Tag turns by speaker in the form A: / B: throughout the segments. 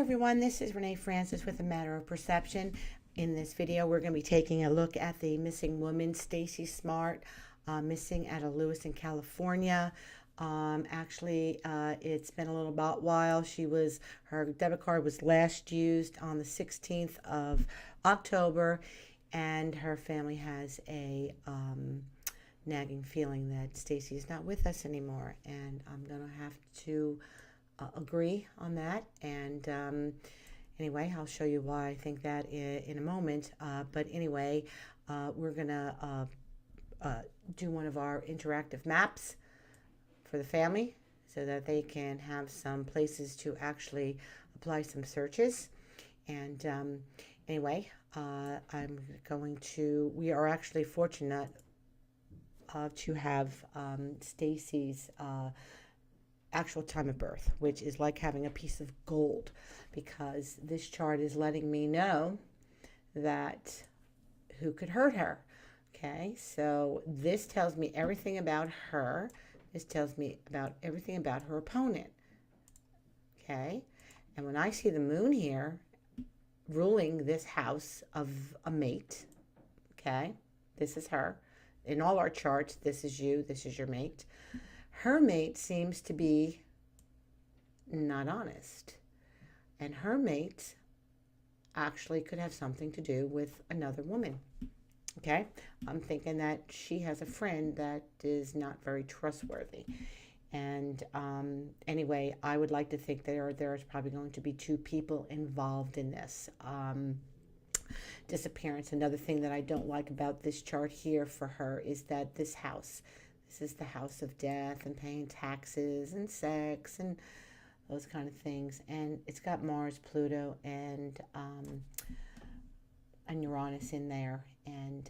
A: everyone, this is Renee Francis with A Matter of Perception. In this video, we're going to be taking a look at the missing woman, Stacey Smart, missing out of Lewiston, California. It's been a little while. Her debit card was last used on the 16th of October, and her family has a nagging feeling that Stacey is not with us anymore, and I'm going to have to agree on that. And anyway, I'll show you why I think that in a moment. But anyway, we're gonna do one of our interactive maps for the family so that they can have some places to actually apply some searches. And anyway, we are actually fortunate to have Stacey's actual time of birth, which is like having a piece of gold, because this chart is letting me know that who could hurt her. Okay, so this tells me everything about her. This tells me about everything about her opponent. Okay, and when I see the moon here ruling this house of a mate, okay, this is her. In all our charts, this is you, this is your mate. Her mate seems to be not honest, and her mate actually could have something to do with another woman. Okay, I'm thinking that she has a friend that is not very trustworthy. And anyway, I would like to think there's probably going to be two people involved in this disappearance. Another thing that I don't like about this chart here for her is that this is the house of death and paying taxes and sex and those kind of things. And it's got Mars, Pluto, and Uranus in there. And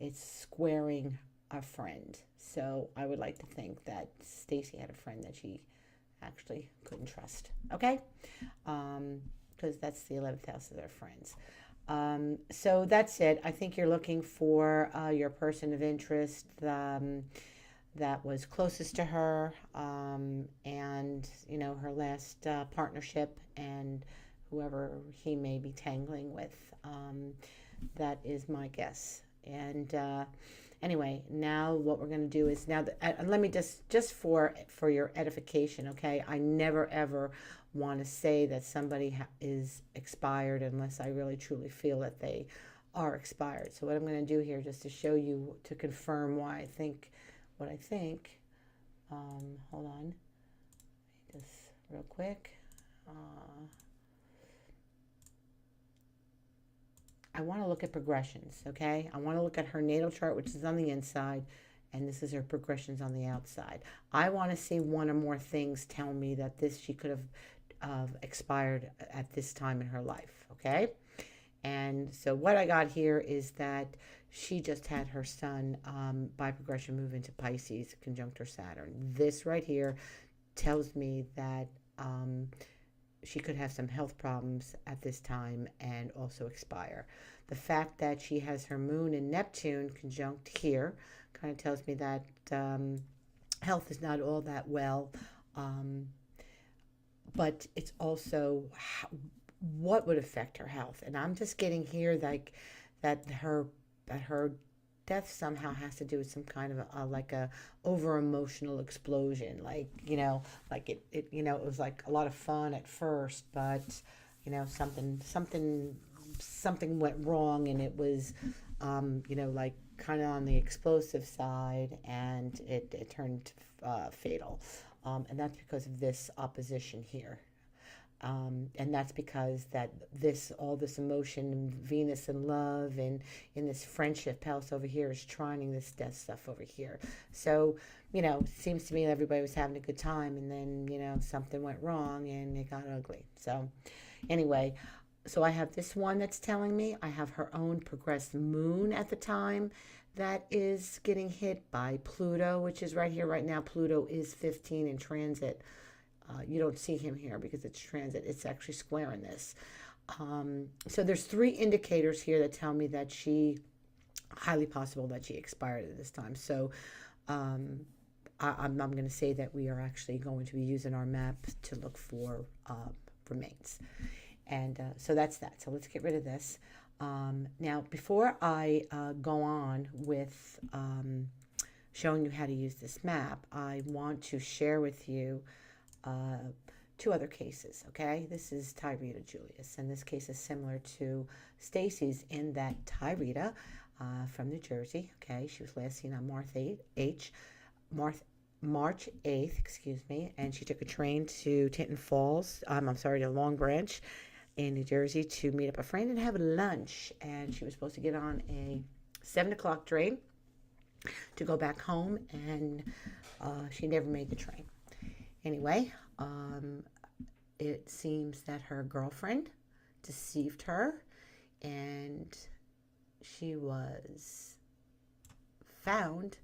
A: it's squaring a friend. So I would like to think that Stacey had a friend that she actually couldn't trust. Okay? Because that's the 11th house of their friends. So that's it. I think you're looking for your person of interest that was closest to her, and her last partnership, and whoever he may be tangling with. That is my guess. And anyway, now what we're going to do is let me just for your edification, okay? I never ever want to say that somebody is expired unless I really truly feel that they are expired. So what I'm going to do here, just to show you, to confirm why I think what I think. Hold on, just real quick. I want to look at progressions, okay? I want to look at her natal chart, which is on the inside, and this is her progressions on the outside. I want to see one or more things tell me that she could have expired at this time in her life, okay? And so what I got here is that she just had her sun by progression move into Pisces, conjunct her Saturn. This right here tells me that she could have some health problems at this time and also expire. The fact that she has her moon and Neptune conjunct here kind of tells me that health is not all that well, but it's also what would affect her health. And I'm just getting here like that her death somehow has to do with some kind of a over emotional explosion, like it was like a lot of fun at first, but something went wrong, and it was like kind of on the explosive side, and it turned fatal, and that's because of this opposition here. And that's because all this emotion, Venus and love, and in this friendship house over here is trining this death stuff over here. So, it seems to me everybody was having a good time, and then, something went wrong and it got ugly. So anyway, so I have this one that's telling me I have her own progressed moon at the time that is getting hit by Pluto, which is right here, right now. Pluto is 15 in transit. You don't see him here because it's transit. It's actually squaring this. So there's 3 indicators here that tell me that highly possible that she expired at this time. So I'm going to say that we are actually going to be using our map to look for remains. And so that's that. So let's get rid of this. Now, before I go on with showing you how to use this map, I want to share with you two other cases, okay? This is Tyrita Julius, and this case is similar to Stacey's in that Tyrita from New Jersey, okay? She was last seen on March 8th, excuse me, and she took a train to Tinton Falls, to Long Branch in New Jersey to meet up a friend and have lunch, and she was supposed to get on a 7 o'clock train to go back home, and she never made the train. Anyway, it seems that her girlfriend deceived her, and she was found.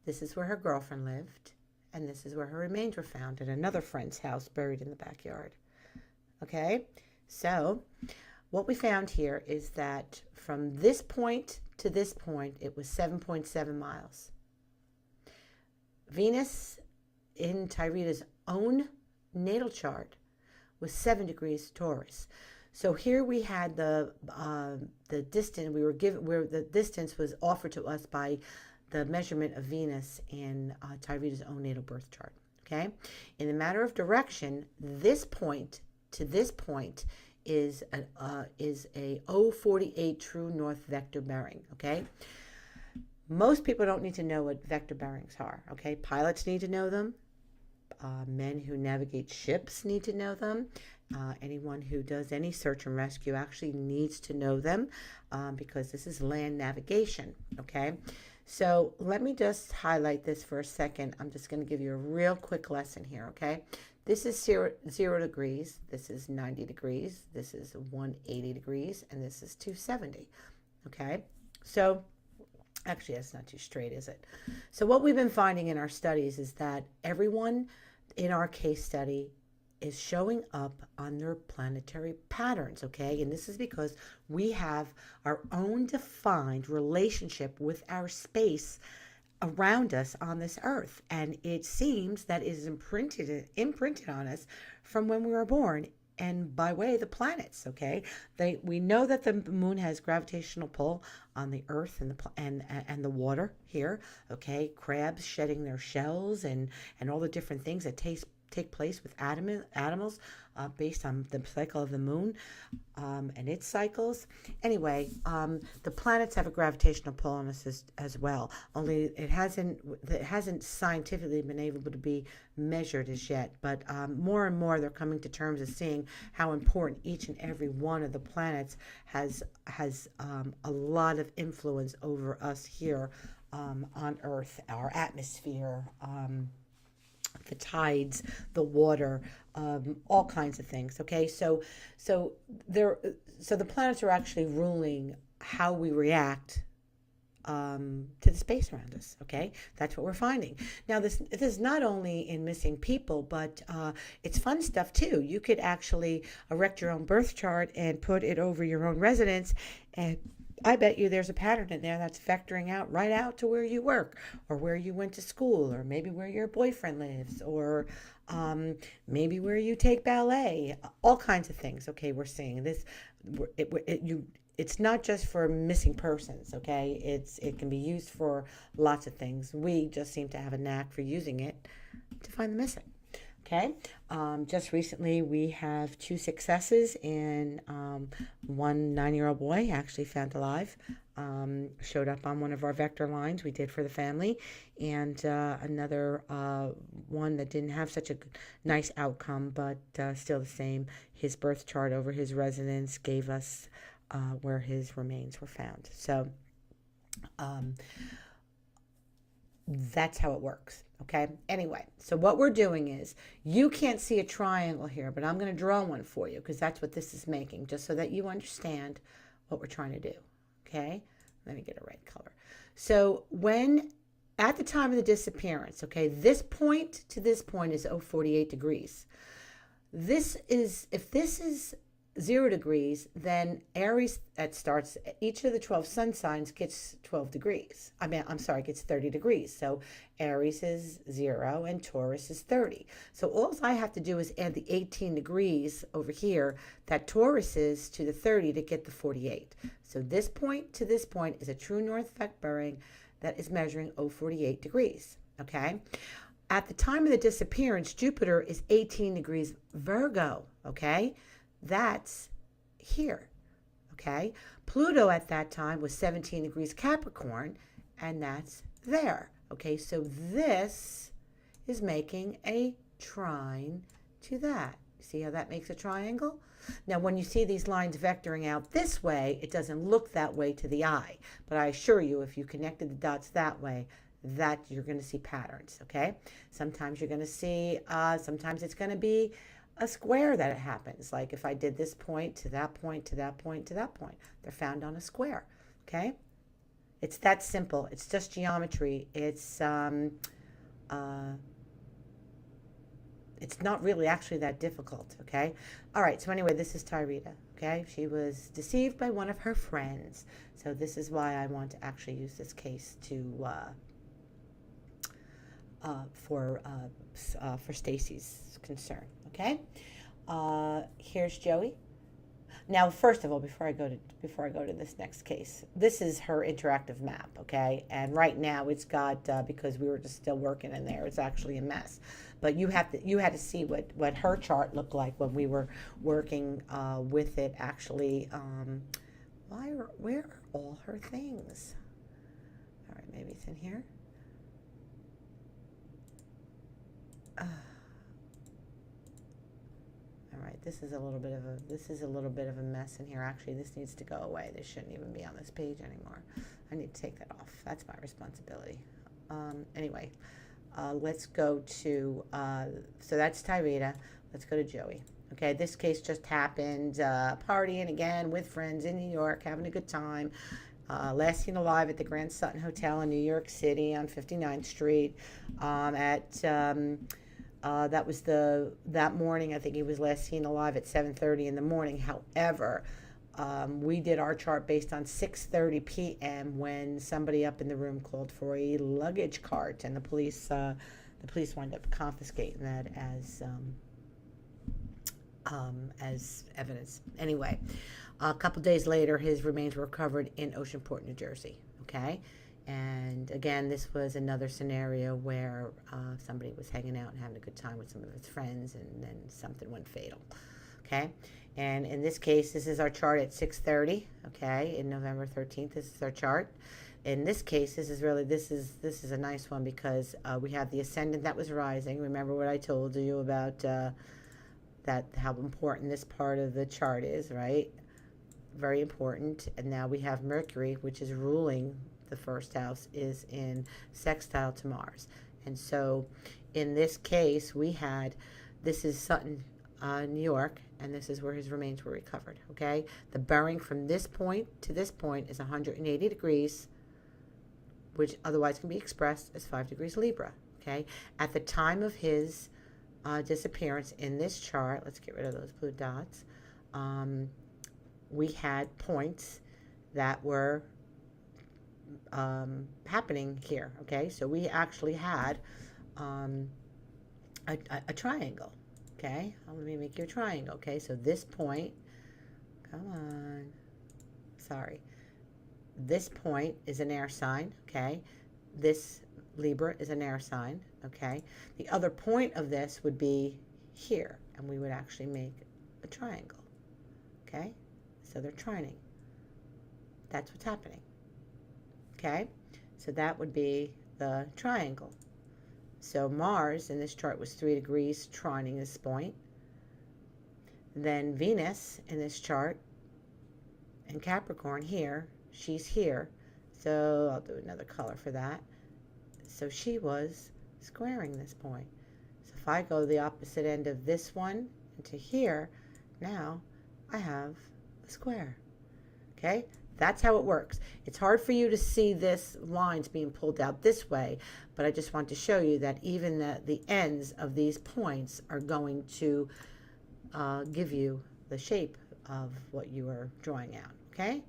A: This is where her girlfriend lived, and this is where her remains were found at another friend's house buried in the backyard. Okay, so what we found here is that from this point to this point, it was 7.7 miles. Venus in Tyrita's own natal chart was 7 degrees Taurus. So here we had the distance we were given, where the distance was offered to us by the measurement of Venus in Tyrita's own natal birth chart. Okay, in the matter of direction, this point to this point is a 048 true north vector bearing. Okay, most people don't need to know what vector bearings are. Okay, pilots need to know them. Men who navigate ships need to know them. Anyone who does any search and rescue actually needs to know them because this is land navigation. Okay, so let me just highlight this for a second. I'm just going to give you a real quick lesson here. Okay, this is 0 degrees, this is 90 degrees, this is 180 degrees, and this is 270. Okay, so actually that's not too straight, is it? So what we've been finding in our studies is that everyone in our case study is showing up on their planetary patterns, okay? And this is because we have our own defined relationship with our space around us on this earth. And it seems that it is imprinted on us from when we were born and by way of the planets, okay? We know that the moon has gravitational pull on the earth and the water here, okay? Crabs shedding their shells and all the different things that take place with animals based on the cycle of the moon and its cycles. Anyway, the planets have a gravitational pull on us as well. Only it hasn't scientifically been able to be measured as yet. But more and more, they're coming to terms of seeing how important each and every one of the planets has a lot of influence over us here on Earth, our atmosphere. The tides, the water, all kinds of things. Okay, so the planets are actually ruling how we react to the space around us. Okay, that's what we're finding. Now, this is not only in missing people, but it's fun stuff too. You could actually erect your own birth chart and put it over your own residence, and I bet you there's a pattern in there that's vectoring out right out to where you work or where you went to school or maybe where your boyfriend lives or maybe where you take ballet, all kinds of things. Okay, we're seeing this. It's not just for missing persons, okay? It can be used for lots of things. We just seem to have a knack for using it to find the missing. Okay, just recently we have 2 successes in one 9-year-old boy actually found alive, showed up on one of our vector lines we did for the family, and another one that didn't have such a nice outcome, but still the same. His birth chart over his residence gave us where his remains were found. So that's how it works. Okay, anyway, so what we're doing is, you can't see a triangle here, but I'm going to draw one for you because that's what this is making, just so that you understand what we're trying to do. Okay, let me get a red color. So at the time of the disappearance, okay, this point to this point is 048 degrees. If this is 0 degrees, then Aries, that starts, each of the 12 sun signs gets 12 degrees. I'm sorry, gets 30 degrees. So Aries is 0 and Taurus is 30. So all I have to do is add the 18 degrees over here that Taurus is to the 30 to get the 48. So this point to this point is a true north effect bearing that is measuring 048 degrees. Okay. At the time of the disappearance, Jupiter is 18 degrees Virgo. Okay. That's here, okay? Pluto at that time was 17 degrees Capricorn, and that's there, okay? So this is making a trine to that. See how that makes a triangle? Now, when you see these lines vectoring out this way, it doesn't look that way to the eye. But I assure you, if you connected the dots that way, that you're going to see patterns, okay? Sometimes you're going to see, sometimes it's going to be a square that it happens. Like if I did this point to that point, to that point, to that point, they're found on a square. Okay. It's that simple. It's just geometry. It's not really actually that difficult. Okay. All right. So anyway, this is Tyrita. Okay. She was deceived by one of her friends. So this is why I want to actually use this case to, for Stacey's concern. Okay, here's Joey. Now, first of all, before I go to this next case, this is her interactive map. Okay, and right now it's got because we were just still working in there, it's actually a mess. But you had to see what her chart looked like when we were working with it. Actually, where are all her things? All right, maybe it's in here. All right, this is a little bit of a mess in here. Actually, this needs to go away. This shouldn't even be on this page anymore. I need to take that off. That's my responsibility. Anyway, let's go to, so that's Tyrita. Let's go to Joey. Okay, this case just happened, partying again with friends in New York, having a good time. Last seen alive at the Grand Sutton Hotel in New York City on 59th Street that was that morning. I think he was last seen alive at 7:30 in the morning. However, we did our chart based on 6:30 p.m. when somebody up in the room called for a luggage cart, and the police wound up confiscating that as evidence. Anyway, a couple days later, his remains were recovered in Oceanport, New Jersey. Okay. And again, this was another scenario where somebody was hanging out and having a good time with some of his friends, and then something went fatal. Okay, and in this case, this is our chart at 6:30. Okay, in November 13th, this is our chart. In this case, this is a nice one because we have the ascendant that was rising. Remember what I told you about that, how important this part of the chart is, right? Very important. And now we have Mercury, which is ruling the first house, is in sextile to Mars. And so in this case, this is Sutton, New York, and this is where his remains were recovered. Okay, the bearing from this point to this point is 180 degrees, which otherwise can be expressed as 5 degrees Libra. Okay, at the time of his disappearance in this chart, let's get rid of those blue dots. We had points that were happening here. Okay, so we actually had a triangle. Okay, let me make you a triangle. Okay, so this point, come on, sorry, this point is an air sign. Okay, this Libra is an air sign. Okay, the other point of this would be here, and we would actually make a triangle. Okay, so they're trining. That's what's happening. Okay, so that would be the triangle. So Mars in this chart was 3 degrees trining this point. Then Venus in this chart in Capricorn here, she's here. So I'll do another color for that. So she was squaring this point. So if I go the opposite end of this one into here, now I have a square. Okay? That's how it works. It's hard for you to see this lines being pulled out this way, but I just want to show you that even the ends of these points are going to give you the shape of what you are drawing out, okay?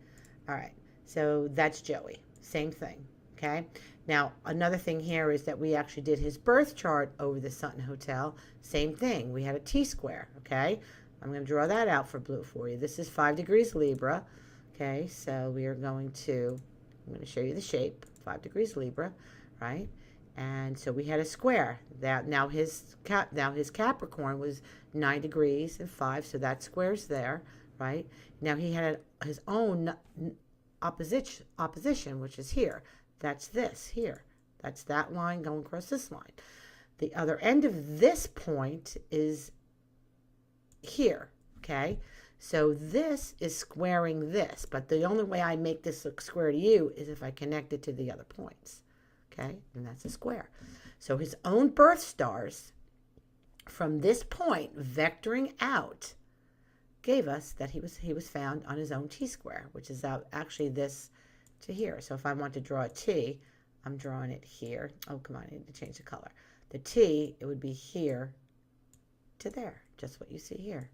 A: All right, so that's Joey. Same thing, okay? Now, another thing here is that we actually did his birth chart over the Sutton Hotel. Same thing. We had a T-square, okay? I'm going to draw that out for blue for you. This is 5 degrees Libra, okay? So we are going to, I'm going to show you the shape, 5 degrees Libra, right? And so we had a square. That now his Capricorn was 9 degrees and 5, so that square's there, right? Now he had his own opposition, which is here. That's this here. That's that line going across this line. The other end of this point is here, okay? So this is squaring this, but the only way I make this look square to you is if I connect it to the other points, okay? And that's a square. So his own birth stars from this point vectoring out gave us that he was found on his own T-square, which is out actually this to here. So if I want to draw a T, I'm drawing it here. Oh, come on, I need to change the color. The T, it would be here to there, just what you see here.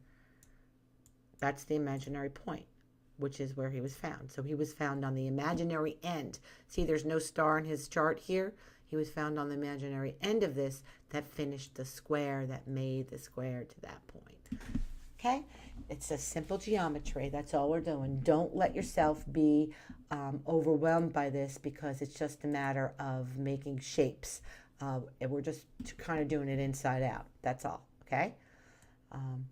A: That's the imaginary point, which is where he was found. So he was found on the imaginary end. See, there's no star in his chart here. He was found on the imaginary end of this that finished the square, that made the square to that point. Okay? It's a simple geometry. That's all we're doing. Don't let yourself be overwhelmed by this because it's just a matter of making shapes. And we're just kind of doing it inside out. That's all. Okay?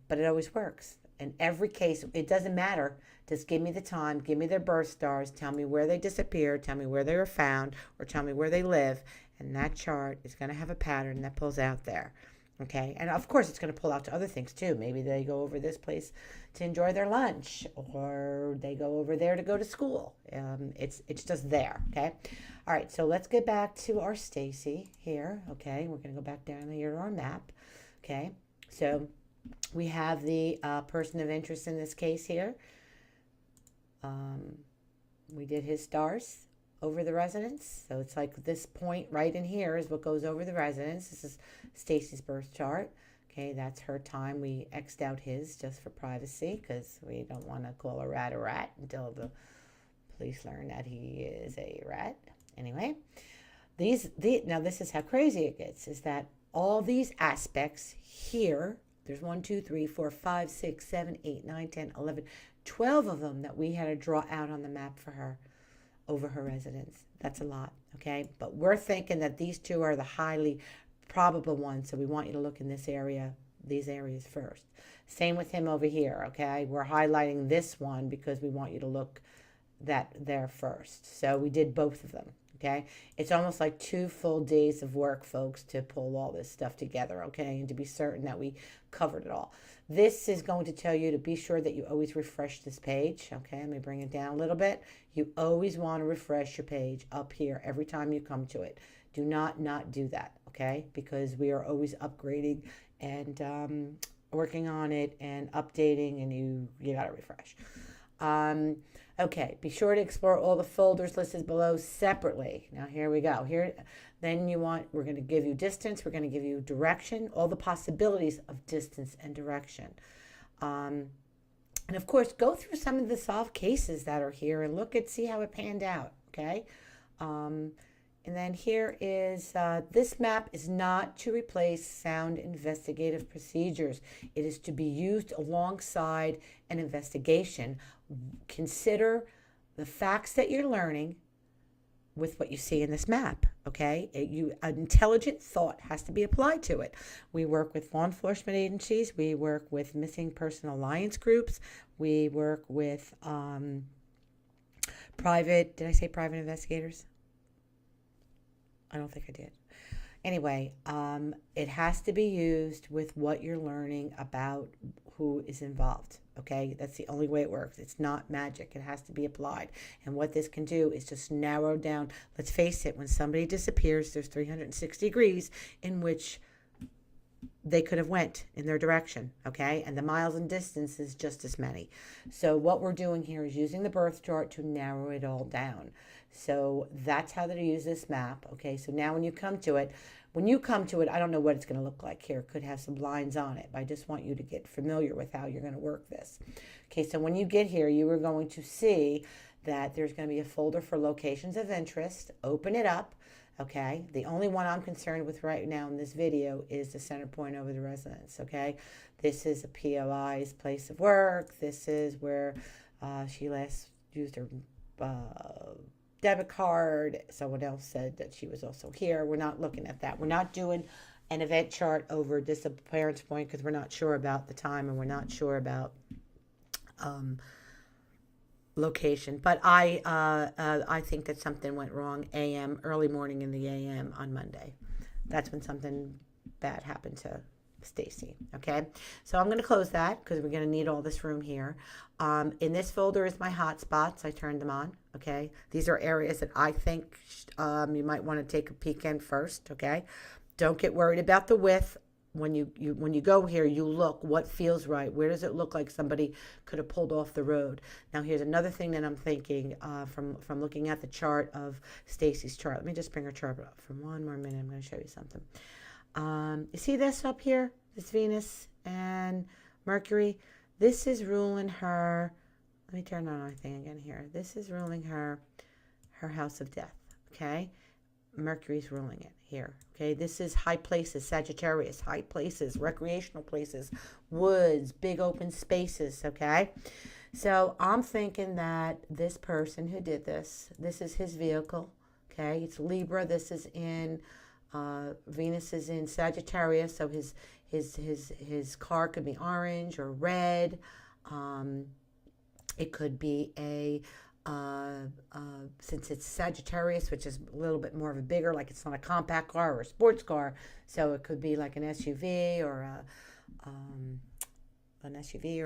A: But it always works. In every case, it doesn't matter. Just give me the time, give me their birth stars, tell me where they disappeared, tell me where they were found, or tell me where they live. And that chart is going to have a pattern that pulls out there. Okay, and of course it's going to pull out to other things too. Maybe they go over this place to enjoy their lunch, or they go over there to go to school. It's just there. Okay, all right. So let's get back to our Stacey here. Okay, we're going to go back down here to our map. Okay, so we have the person of interest in this case here. We did his stars over the residence. So it's like this point right in here is what goes over the residence. This is Stacey's birth chart. Okay, that's her time. We X'd out his just for privacy because we don't want to call a rat until the police learn that he is a rat. Anyway, now this is how crazy it gets, is that all these aspects here, there's 1, 2, 3, 4, 5, 6, 7, 8, 9, 10, 11, 12 of them that we had to draw out on the map for her over her residence. That's a lot, okay? But we're thinking that these two are the highly probable ones, so we want you to look in this area, these areas first. Same with him over here, okay? We're highlighting this one because we want you to look there first. So we did both of them, okay? It's almost like 2 full days of work, folks, to pull all this stuff together, okay? And to be certain that we covered it all. This is going to tell you to be sure that you always refresh this page, okay? Let me bring it down a little bit. You always want to refresh your page up here every time you come to it. Do not do that, okay? Because we are always upgrading and working on it and updating, and you got to refresh. Okay, be sure to explore all the folders listed below separately. Now here we go. Then we're going to give you distance, we're going to give you direction, all the possibilities of distance and direction. And of course, go through some of the solved cases that are here and see how it panned out, okay? And then here is, this map is not to replace sound investigative procedures. It is to be used alongside an investigation. Consider the facts that you're learning with what you see in this map, okay? An intelligent thought has to be applied to it. We work with law enforcement agencies. We work with missing person alliance groups. We work with private investigators? I don't think I did. Anyway, it has to be used with what you're learning about who is involved, okay? That's the only way it works. It's not magic. It has to be applied. And what this can do is just narrow down. Let's face it, when somebody disappears, there's 360 degrees in which they could have went in their direction, okay? And the miles and distance is just as many. So what we're doing here is using the birth chart to narrow it all down. So that's how to use this map, okay? So now when you come to it, when you come to it, I don't know what it's going to look like here. It could have some lines on it, but I just want you to get familiar with how you're going to work this. Okay, so when you get here, you are going to see that there's going to be a folder for locations of interest. Open it up. Okay, the only one I'm concerned with right now in this video is the center point over the residence. Okay, this is a POI's place of work. This is where she last used her debit card. Someone else said that she was also here. We're not looking at that. We're not doing an event chart over disappearance point because we're not sure about the time and we're not sure about location. But I think that something went wrong AM, early morning in the AM on Monday. That's when something bad happened to Stacey. Okay, so I'm going to close that because we're going to need all this room here. In this folder is my hotspots. I turned them on. Okay, these are areas that I think you might want to take a peek in first. Okay, don't get worried about the width. When you go here, you look what feels right. Where does it look like somebody could have pulled off the road? Now, here's another thing that I'm thinking from looking at the chart of Stacey's chart. Let me just bring her chart up for one more minute. I'm going to show you something. You see this up here? This Venus and Mercury. This is ruling her. Let me turn on our thing again here. This is ruling her house of death. Okay, Mercury's ruling it here. Okay, this is high places, Sagittarius, high places, recreational places, woods, big open spaces. Okay, so I'm thinking that this person who did this is his vehicle. Okay, it's Libra. This is in Venus is in Sagittarius, so his car could be orange or red. It could be a since it's Sagittarius, which is a little bit more of a bigger, like it's not a compact car or a sports car, so it could be like an SUV or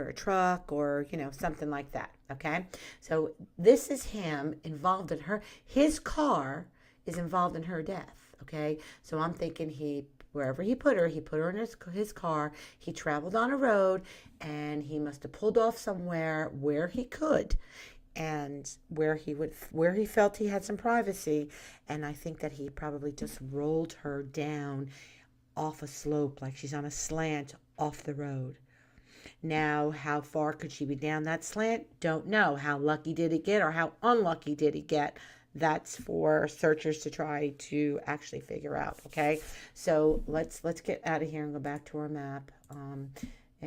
A: a truck or something like that. Okay, so this is him involved in his car is involved in her death. Okay, so I'm thinking wherever he put her in his car. He traveled on a road and he must have pulled off somewhere where he could and where he felt he had some privacy. And I think that he probably just rolled her down off a slope, like she's on a slant off the road. Now, how far could she be down that slant? Don't know. How lucky did it get or how unlucky did it get? That's for searchers to try to actually figure out. Okay, so let's get out of here and go back to our map. And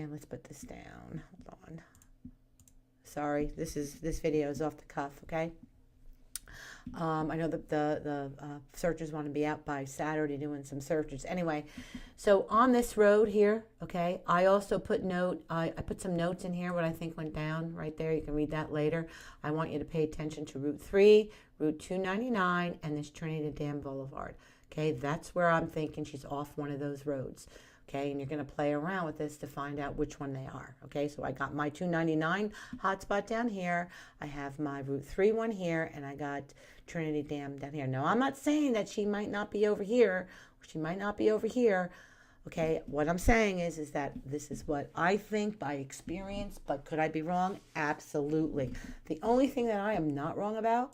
A: let's put this down. Hold on. Sorry, this video is off the cuff. Okay. I know that the searchers want to be out by Saturday doing some searches. Anyway, so on this road here, okay, I also put I put some notes in here what I think went down right there. You can read that later. I want you to pay attention to Route 3, Route 299, and this Trinity Dam Boulevard. Okay, that's where I'm thinking she's off one of those roads. Okay, and you're going to play around with this to find out which one they are. Okay, so I got my 299 hotspot down here. I have my Route 3 one here, and I got Trinity Dam down here. Now, I'm not saying that she might not be over here, or she might not be over here. Okay, what I'm saying is that this is what I think by experience, but could I be wrong? Absolutely. The only thing that I am not wrong about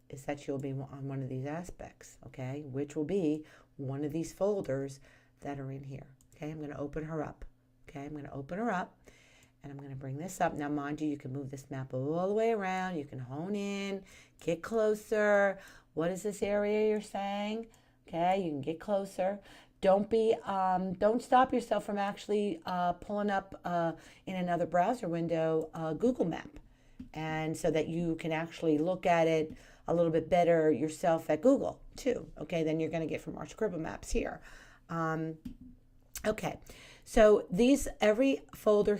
A: is that she'll be on one of these aspects, okay, which will be one of these folders that are in here. Okay, I'm going to open her up. Okay, I'm going to open her up and I'm going to bring this up. Now, mind you, you can move this map all the way around. You can hone in, get closer. What is this area you're saying? Okay, you can get closer. Don't stop yourself from actually pulling up in another browser window Google Map, and so that you can actually look at it a little bit better yourself at Google too. Okay, then you're going to get from our Scribble Maps here. Okay, so every folder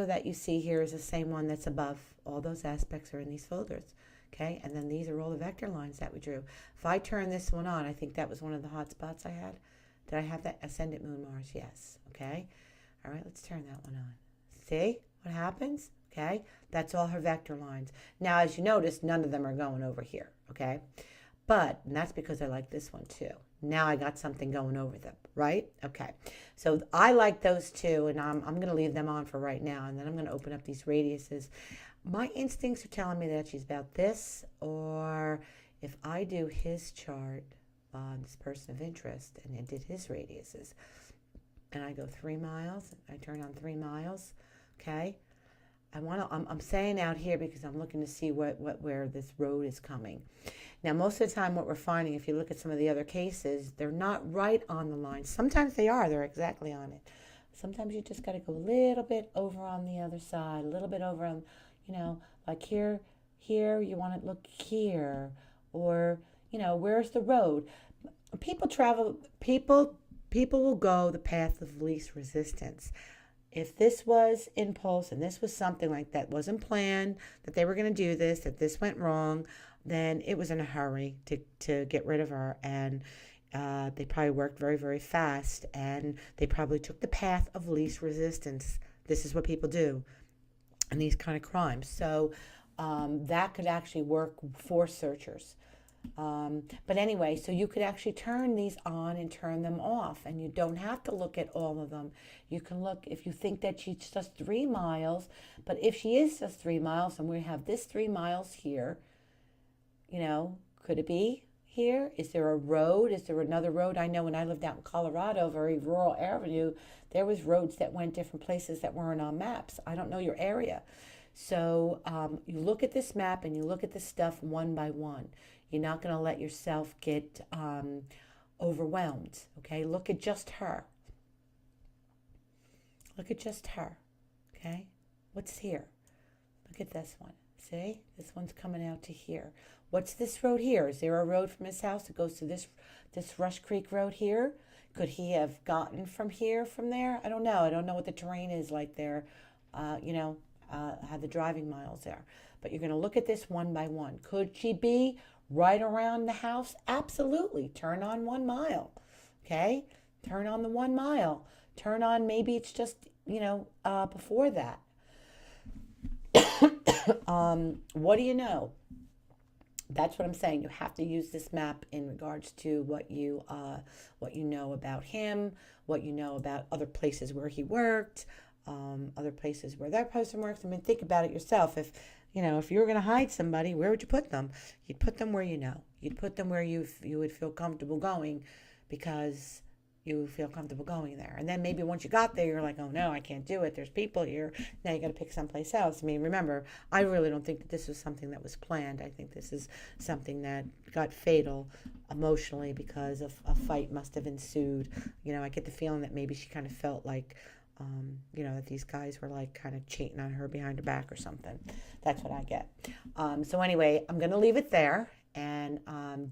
A: that you see here is the same one that's above. All those aspects are in these folders. Okay, and then these are all the vector lines that we drew. If I turn this one on, I think that was one of the hot spots I had. Did I have that ascendant moon Mars? Yes. Okay. All right, let's turn that one on. See what happens? Okay, that's all her vector lines. Now, as you notice, none of them are going over here. Okay, and that's because I like this one too. Now I got something going over them, right? Okay, so I like those two, and I'm going to leave them on for right now, and then I'm going to open up these radiuses. My instincts are telling me that she's about this, or if I do his chart, this person of interest, and it did his radiuses. And I go 3 miles. I turn on 3 miles. Okay. I'm saying out here because I'm looking to see where this road is coming. Now, most of the time, what we're finding, if you look at some of the other cases, they're not right on the line. Sometimes they are. They're exactly on it. Sometimes you just got to go a little bit over on the other side, a little bit over on, like here, you want to look here, or, where's the road? People will go the path of least resistance. If this was impulse and this was something like that wasn't planned, that they were going to do this, that this went wrong, then it was in a hurry to get rid of her. And they probably worked very, very fast, and they probably took the path of least resistance. This is what people do in these kind of crimes. So that could actually work for searchers. But anyway, so you could actually turn these on and turn them off, and you don't have to look at all of them. You can look if you think that she's just 3 miles, but if she is just 3 miles and we have this 3 miles here, could it be here? Is there a road? Is there another road? I know when I lived out in Colorado, very rural avenue, there was roads that went different places that weren't on maps. I don't know your area. So you look at this map and you look at this stuff one by one. You're not going to let yourself get overwhelmed, okay? Look at just her. Look at just her, okay? What's here? Look at this one. See? This one's coming out to here. What's this road here? Is there a road from his house that goes to this Rush Creek Road here? Could he have gotten from here, from there? I don't know. I don't know what the terrain is like there, had the driving miles there. But you're going to look at this one by one. Could she be right around the house? Absolutely. Turn on 1 mile. Okay? Turn on the 1 mile. Turn on, maybe it's just, before that. What do you know? That's what I'm saying. You have to use this map in regards to what you know about him, what you know about other places where he worked, other places where that person works. I mean, think about it yourself. If you were going to hide somebody, where would you put them? You'd put them where you know. You'd put them where you would feel comfortable going, because you feel comfortable going there. And then maybe once you got there, you're like, oh no, I can't do it. There's people here. Now you got to pick someplace else. I mean, remember, I really don't think that this was something that was planned. I think this is something that got fatal emotionally because of a fight must have ensued. I get the feeling that maybe she kind of felt like, that these guys were like kind of cheating on her behind her back or something. That's what I get. So anyway, I'm going to leave it there. And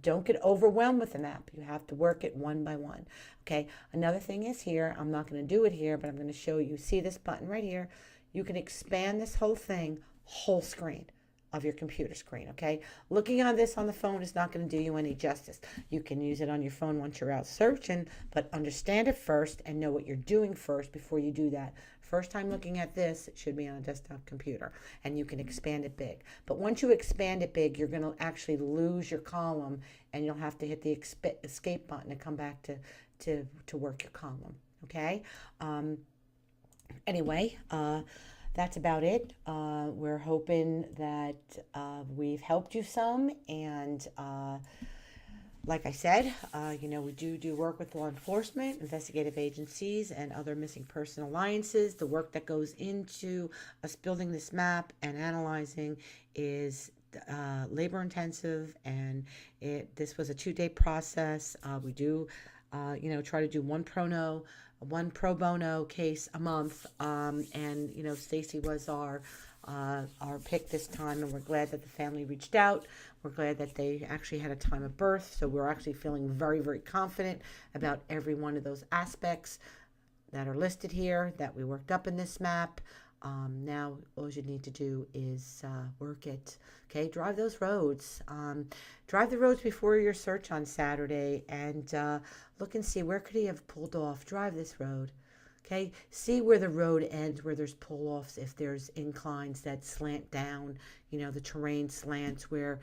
A: don't get overwhelmed with the map. You have to work it one by one. Okay. Another thing is here. I'm not going to do it here, but I'm going to show you. See this button right here? You can expand this whole thing, whole screen of your computer screen. Okay. Looking at this on the phone is not going to do you any justice. You can use it on your phone once you're out searching, but understand it first and know what you're doing first before you do that. First time looking at this, it should be on a desktop computer, and you can expand it big. But once you expand it big, you're going to actually lose your column, and you'll have to hit the escape button to come back to work your column. Okay. Anyway, that's about it. We're hoping that we've helped you some, and like I said, we do work with law enforcement, investigative agencies, and other missing person alliances. The work that goes into us building this map and analyzing is labor intensive, and this was a 2-day process. We do, try to do one pro bono case a month, and Stacey was our pick this time, and we're glad that the family reached out. We're glad that they actually had a time of birth, so we're actually feeling very, very confident about every one of those aspects that are listed here that we worked up in this map. Now all you need to do is work it. Okay, drive those roads. Drive the roads before your search on Saturday, and look and see where could he have pulled off. Drive this road. Okay, see where the road ends, where there's pull-offs, if there's inclines that slant down, the terrain slants where,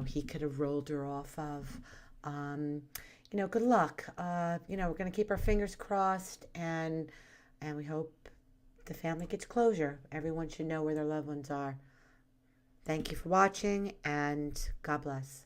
A: he could have rolled her off of. Good luck. We're going to keep our fingers crossed, and we hope the family gets closure. Everyone should know where their loved ones are. Thank you for watching, and God bless.